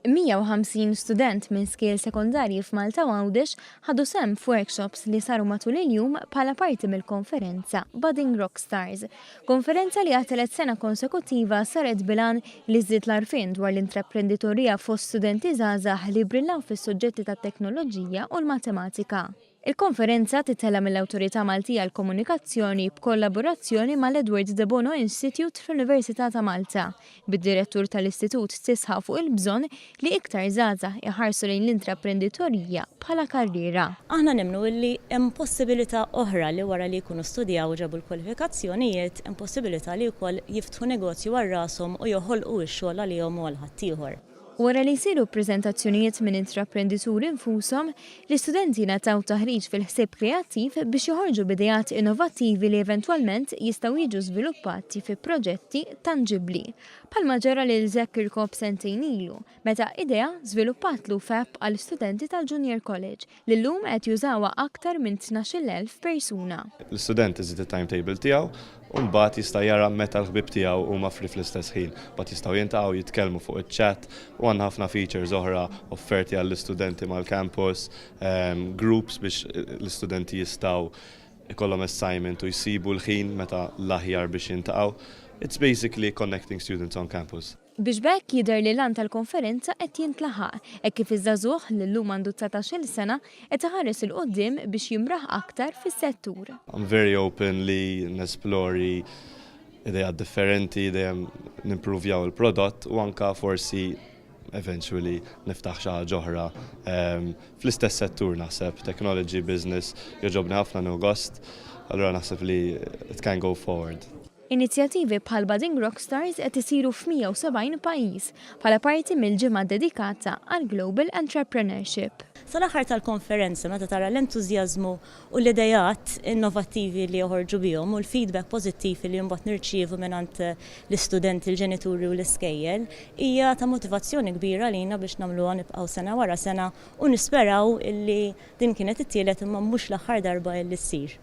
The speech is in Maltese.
150 student minn skejl sekondarji f'Malta u Għawdex ħadu sehem f'workshops li saru matul il-jum bħala parti mill-konferenza Budding Rockstars. Konferenza li għat-3 sena konsekutiva saret bilan li żdied l-għarfien dwar l-intraprenditorija fost studenti żgħażagħ li brillaw fis-suġġetti tat-teknoloġija u l-matematika. Il-konferenza titella mill-Awtorità Maltija għall-Komunikazzjoni b'kollaborazzjoni mal-Edward de Bono Institute fl-Università ta' Malta. Bid-direttur tal-istitut tisħaq fuq il-bżonn li iktar żgħażagħ iħarsu lejn l-intraprenditorija bħala karriera. Aħna nemnu li hemm possibilità oħra li wara li jkunu studjaw u ġabu l-kwalifikazzjonijiet, hemm possibilità li wkoll jiftħu negozju għal rashom u joħolqu x-xogħol għalihom u għal ħaddieħor. Wara li jsiru ppreżentazzjonijiet minn intraprendituri infushom, l-istudenti nataw taħriġ fil-ħsieb kreattiv biex joħorġu b'idejat innovattivi li eventwalment jistgħu jiġu żviluppati fi proġetti tangibbli. Bħalma ġara lil Zach Kirkhope sentejn ilu, meta idea żviluppatlu f'app għal studenti tal-Junior College li llum qed jużawha aktar minn 12,000 persuna. L-student iżid it-timetable tiegħu u mbagħad jista' jara meta l-ħbieb tiegħu huma free fl-istess ħin. Mbagħad jistgħu jintaqgħu jitkellmu fuq iċ-chat u għandna ħafna features oħra offerti għall-istudenti mal-campus, groups biex l-istudenti jistgħu ikollhom assignment u jsibu l-ħin meta l-aħjar biex jintaqgħu. It's basically connecting students on campus. Biex bekk jidher li lan tal-konferenza qed jintlaħaq, hekk kif iż-żagħżugħ li llum għandu 19-il sena qed iħares il quddiem biex jimraħ aktar fis-settur. I'm very open li nesplori idejat differenti, dejjem nimprovjaw il-prodott u anka forsi eventually niftaħ xi ħaġa oħra fl-istess settur naħseb technology business jogħġobni ħafna Agost, allura naħseb li it can go forward. Inizjattivi bħal Budding Rockstars qed isiru f'170 pajjiż bħala parti mill-ġimgħa dedikata għal Global Entrepreneurship. Sal-aħħar tal-konferenza meta tara l-entużjażmu u l-idejat innovattivi li joħorġu bihom u l-feedback pożittiv li mbagħad nirċievu mingħand l-istudenti, l-ġenituri u l-iskejjel hija ta' motivazzjoni kbira lina biex nagħmluha nibqgħu sena wara sena u nisperaw illi din kienet it-tielet imma mhux l-aħħar darba li ssir.